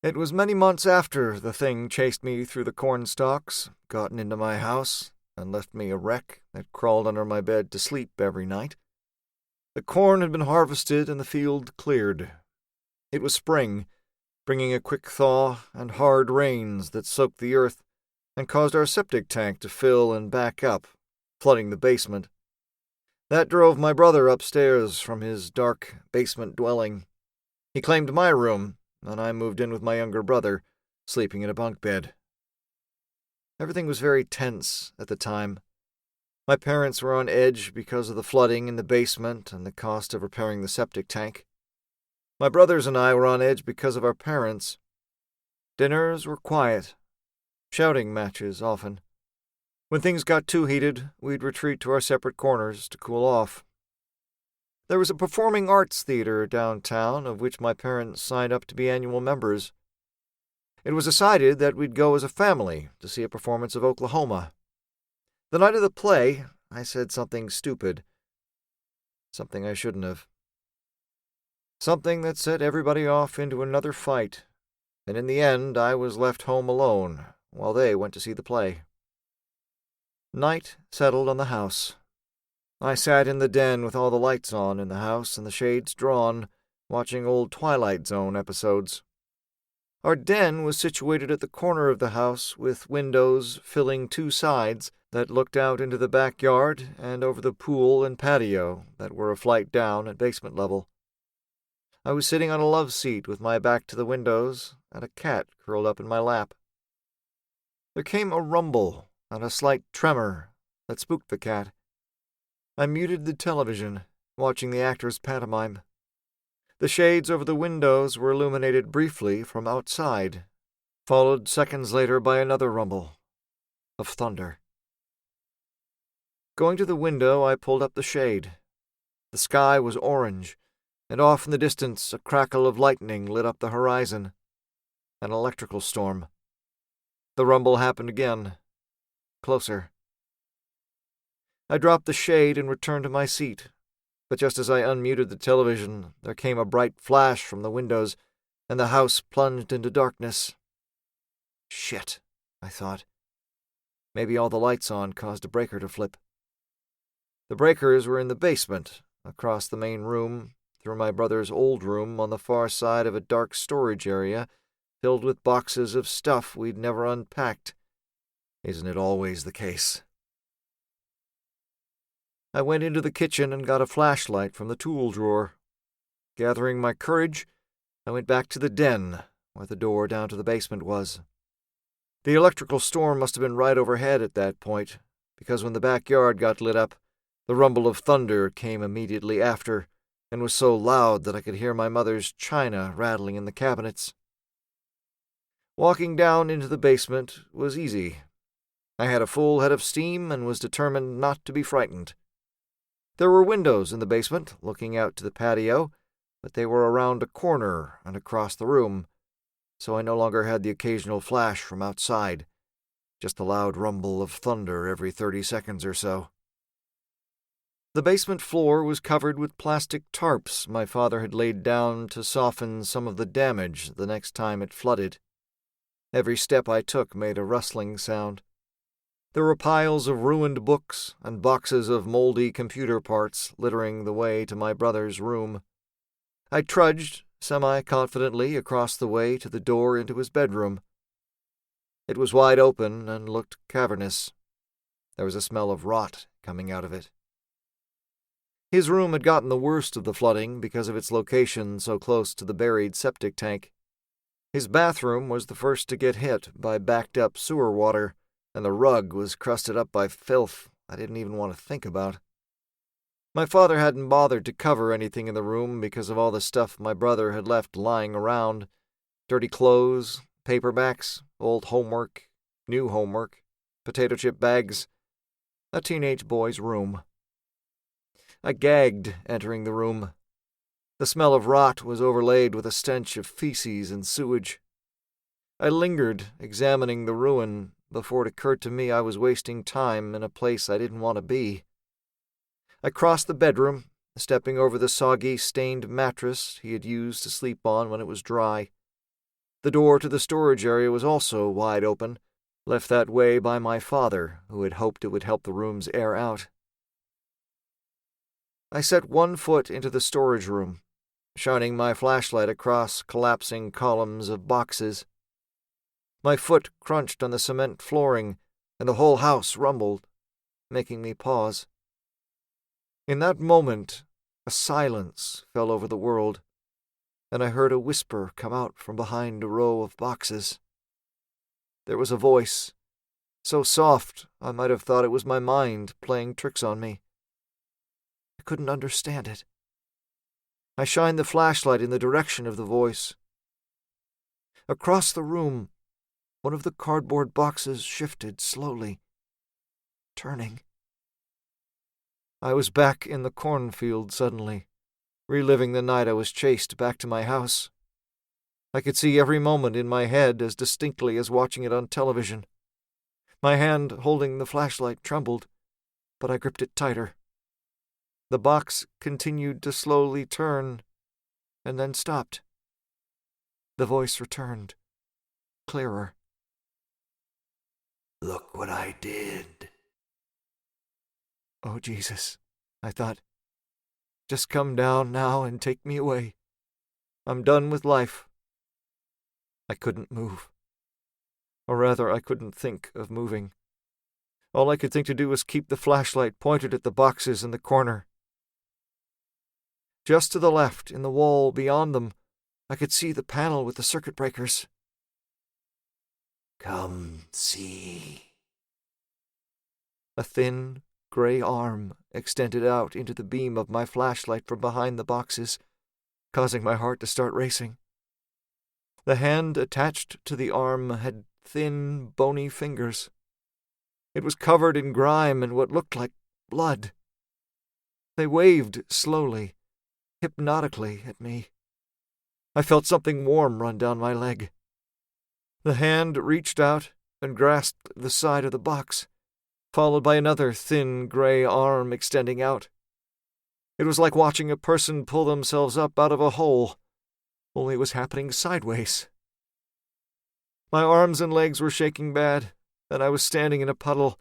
It was many months after the thing chased me through the corn stalks, gotten into my house, and left me a wreck that crawled under my bed to sleep every night. The corn had been harvested and the field cleared. It was spring, bringing a quick thaw and hard rains that soaked the earth and caused our septic tank to fill and back up, flooding the basement. That drove my brother upstairs from his dark basement dwelling. He claimed my room, and I moved in with my younger brother, sleeping in a bunk bed. Everything was very tense at the time. My parents were on edge because of the flooding in the basement and the cost of repairing the septic tank. My brothers and I were on edge because of our parents. Dinners were quiet, shouting matches often. When things got too heated, we'd retreat to our separate corners to cool off. There was a performing arts theater downtown of which my parents signed up to be annual members. It was decided that we'd go as a family to see a performance of Oklahoma. The night of the play, I said something stupid. Something I shouldn't have. Something that set everybody off into another fight, and in the end I was left home alone while they went to see the play. Night settled on the house. I sat in the den with all the lights on in the house and the shades drawn, watching old Twilight Zone episodes. Our den was situated at the corner of the house with windows filling two sides that looked out into the backyard and over the pool and patio that were a flight down at basement level. I was sitting on a love seat with my back to the windows and a cat curled up in my lap. There came a rumble and a slight tremor that spooked the cat. I muted the television, watching the actors pantomime. The shades over the windows were illuminated briefly from outside, followed seconds later by another rumble of thunder. Going to the window, I pulled up the shade. The sky was orange, and off in the distance a crackle of lightning lit up the horizon. An electrical storm. The rumble happened again. Closer. I dropped the shade and returned to my seat, but just as I unmuted the television, there came a bright flash from the windows, and the house plunged into darkness. Shit, I thought. Maybe all the lights on caused a breaker to flip. The breakers were in the basement, across the main room, through my brother's old room on the far side of a dark storage area filled with boxes of stuff we'd never unpacked. Isn't it always the case? I went into the kitchen and got a flashlight from the tool drawer. Gathering my courage, I went back to the den, where the door down to the basement was. The electrical storm must have been right overhead at that point, because when the backyard got lit up, the rumble of thunder came immediately after, and was so loud that I could hear my mother's china rattling in the cabinets. Walking down into the basement was easy. I had a full head of steam and was determined not to be frightened. There were windows in the basement, looking out to the patio, but they were around a corner and across the room, so I no longer had the occasional flash from outside, just the loud rumble of thunder every 30 seconds or so. The basement floor was covered with plastic tarps my father had laid down to soften some of the damage the next time it flooded. Every step I took made a rustling sound. There were piles of ruined books and boxes of moldy computer parts littering the way to my brother's room. I trudged, semi-confidently, across the way to the door into his bedroom. It was wide open and looked cavernous. There was a smell of rot coming out of it. His room had gotten the worst of the flooding because of its location so close to the buried septic tank. His bathroom was the first to get hit by backed-up sewer water, and the rug was crusted up by filth I didn't even want to think about. My father hadn't bothered to cover anything in the room because of all the stuff my brother had left lying around. Dirty clothes, paperbacks, old homework, new homework, potato chip bags. A teenage boy's room. I gagged entering the room. The smell of rot was overlaid with a stench of feces and sewage. I lingered, examining the ruin, before it occurred to me I was wasting time in a place I didn't want to be. I crossed the bedroom, stepping over the soggy, stained mattress he had used to sleep on when it was dry. The door to the storage area was also wide open, left that way by my father, who had hoped it would help the room's air out. I set one foot into the storage room, shining my flashlight across collapsing columns of boxes. My foot crunched on the cement flooring, and the whole house rumbled, making me pause. In that moment, a silence fell over the world, and I heard a whisper come out from behind a row of boxes. There was a voice, so soft I might have thought it was my mind playing tricks on me. I couldn't understand it. I shined the flashlight in the direction of the voice. Across the room, one of the cardboard boxes shifted slowly, turning. I was back in the cornfield suddenly, reliving the night I was chased back to my house. I could see every moment in my head as distinctly as watching it on television. My hand holding the flashlight trembled, but I gripped it tighter. The box continued to slowly turn, and then stopped. The voice returned, clearer. "Look what I did." Oh, Jesus, I thought. Just come down now and take me away. I'm done with life. I couldn't move. Or rather, I couldn't think of moving. All I could think to do was keep the flashlight pointed at the boxes in the corner. Just to the left, in the wall beyond them, I could see the panel with the circuit breakers. "Come see." A thin, gray arm extended out into the beam of my flashlight from behind the boxes, causing my heart to start racing. The hand attached to the arm had thin, bony fingers. It was covered in grime and what looked like blood. They waved slowly, hypnotically at me. I felt something warm run down my leg. The hand reached out and grasped the side of the box, followed by another thin, gray arm extending out. It was like watching a person pull themselves up out of a hole, only it was happening sideways. My arms and legs were shaking bad, and I was standing in a puddle,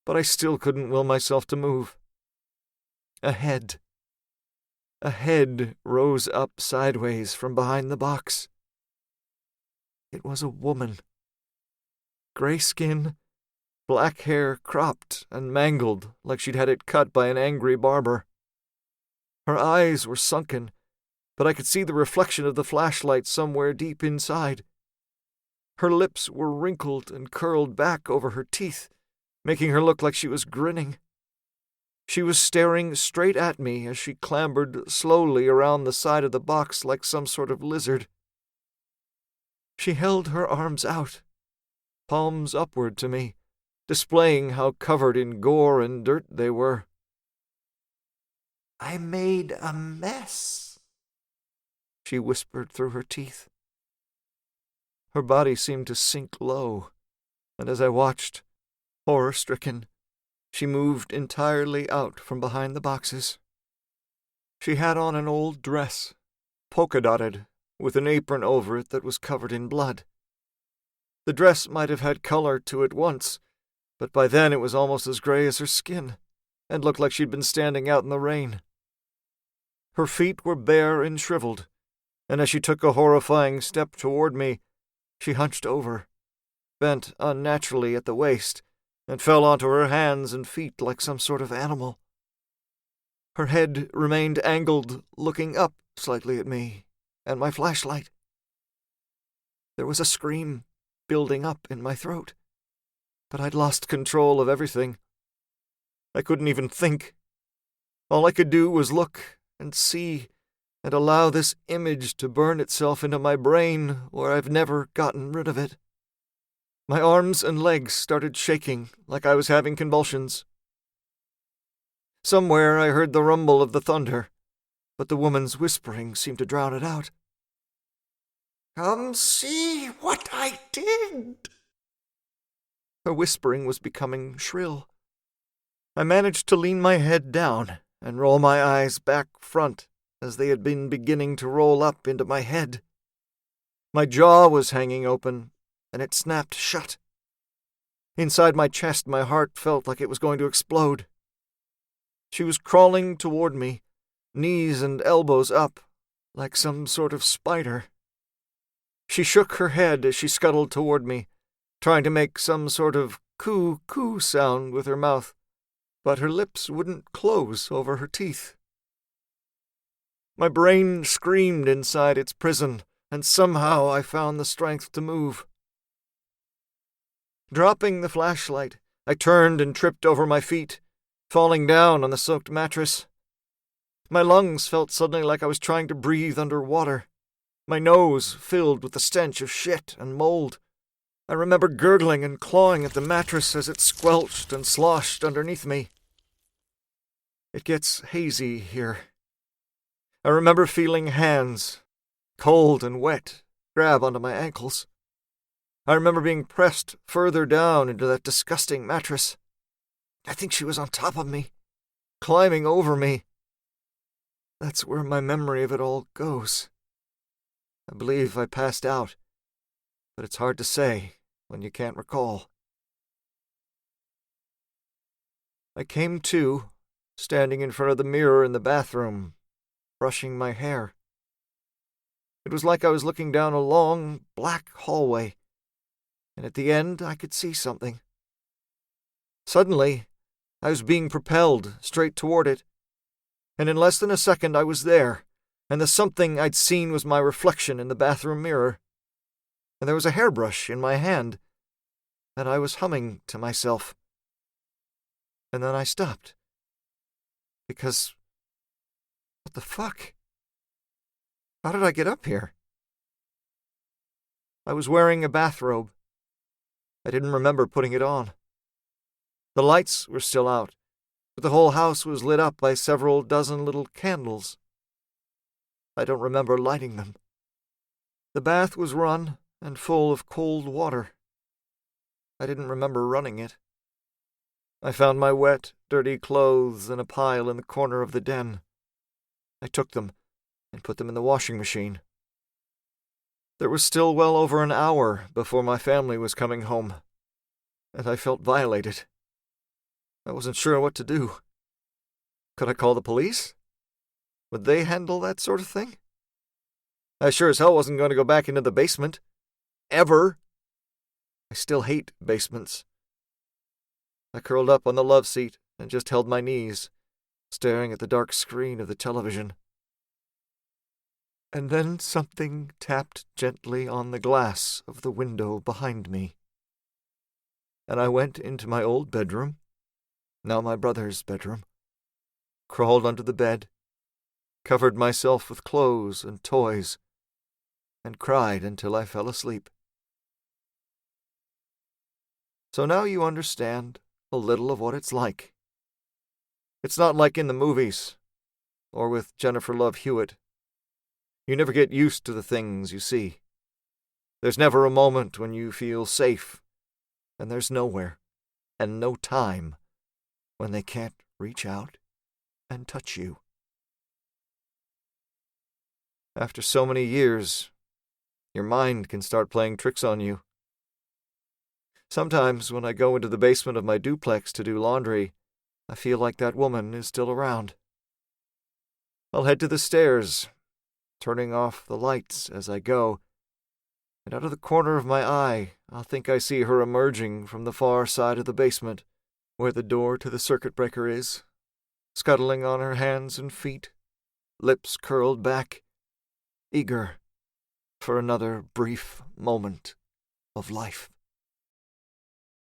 but I still couldn't will myself to move. A head rose up sideways from behind the box. It was a woman. Gray skin, black hair cropped and mangled like she'd had it cut by an angry barber. Her eyes were sunken, but I could see the reflection of the flashlight somewhere deep inside. Her lips were wrinkled and curled back over her teeth, making her look like she was grinning. She was staring straight at me as she clambered slowly around the side of the box like some sort of lizard. She held her arms out, palms upward to me, displaying how covered in gore and dirt they were. "I made a mess," she whispered through her teeth. Her body seemed to sink low, and as I watched, horror-stricken, she moved entirely out from behind the boxes. She had on an old dress, polka-dotted, with an apron over it that was covered in blood. The dress might have had color to it once, but by then it was almost as gray as her skin, and looked like she'd been standing out in the rain. Her feet were bare and shriveled, and as she took a horrifying step toward me, she hunched over, bent unnaturally at the waist, and fell onto her hands and feet like some sort of animal. Her head remained angled, looking up slightly at me and my flashlight. There was a scream building up in my throat, but I'd lost control of everything. I couldn't even think. All I could do was look and see and allow this image to burn itself into my brain where I've never gotten rid of it. My arms and legs started shaking like I was having convulsions. Somewhere I heard the rumble of the thunder, but the woman's whispering seemed to drown it out. "Come see what I did." Her whispering was becoming shrill. I managed to lean my head down and roll my eyes back front as they had been beginning to roll up into my head. My jaw was hanging open, and it snapped shut. Inside my chest, my heart felt like it was going to explode. She was crawling toward me, knees and elbows up, like some sort of spider. She shook her head as she scuttled toward me, trying to make some sort of coo-coo sound with her mouth, but her lips wouldn't close over her teeth. My brain screamed inside its prison, and somehow I found the strength to move. Dropping the flashlight, I turned and tripped over my feet, falling down on the soaked mattress. My lungs felt suddenly like I was trying to breathe underwater, my nose filled with the stench of shit and mold. I remember gurgling and clawing at the mattress as it squelched and sloshed underneath me. It gets hazy here. I remember feeling hands, cold and wet, grab onto my ankles. I remember being pressed further down into that disgusting mattress. I think she was on top of me, climbing over me. That's where my memory of it all goes. I believe I passed out, but it's hard to say when you can't recall. I came to, standing in front of the mirror in the bathroom, brushing my hair. It was like I was looking down a long, black hallway, and at the end I could see something. Suddenly, I was being propelled straight toward it, and in less than a second I was there, and the something I'd seen was my reflection in the bathroom mirror, and there was a hairbrush in my hand, and I was humming to myself. And then I stopped. Because... what the fuck? How did I get up here? I was wearing a bathrobe. I didn't remember putting it on. The lights were still out, but the whole house was lit up by several dozen little candles. I don't remember lighting them. The bath was run and full of cold water. I didn't remember running it. I found my wet, dirty clothes in a pile in the corner of the den. I took them and put them in the washing machine. There was still well over an hour before my family was coming home, and I felt violated. I wasn't sure what to do. Could I call the police? Would they handle that sort of thing? I sure as hell wasn't going to go back into the basement. Ever. I still hate basements. I curled up on the love seat and just held my knees, staring at the dark screen of the television. And then something tapped gently on the glass of the window behind me. And I went into my old bedroom, now my brother's bedroom, crawled under the bed, covered myself with clothes and toys, and cried until I fell asleep. So now you understand a little of what it's like. It's not like in the movies, or with Jennifer Love Hewitt. You never get used to the things you see. There's never a moment when you feel safe, and there's nowhere, and no time, when they can't reach out and touch you. After so many years, your mind can start playing tricks on you. Sometimes when I go into the basement of my duplex to do laundry, I feel like that woman is still around. I'll head to the stairs, turning off the lights as I go, and out of the corner of my eye, I'll think I see her emerging from the far side of the basement, where the door to the circuit breaker is, scuttling on her hands and feet, lips curled back, eager for another brief moment of life.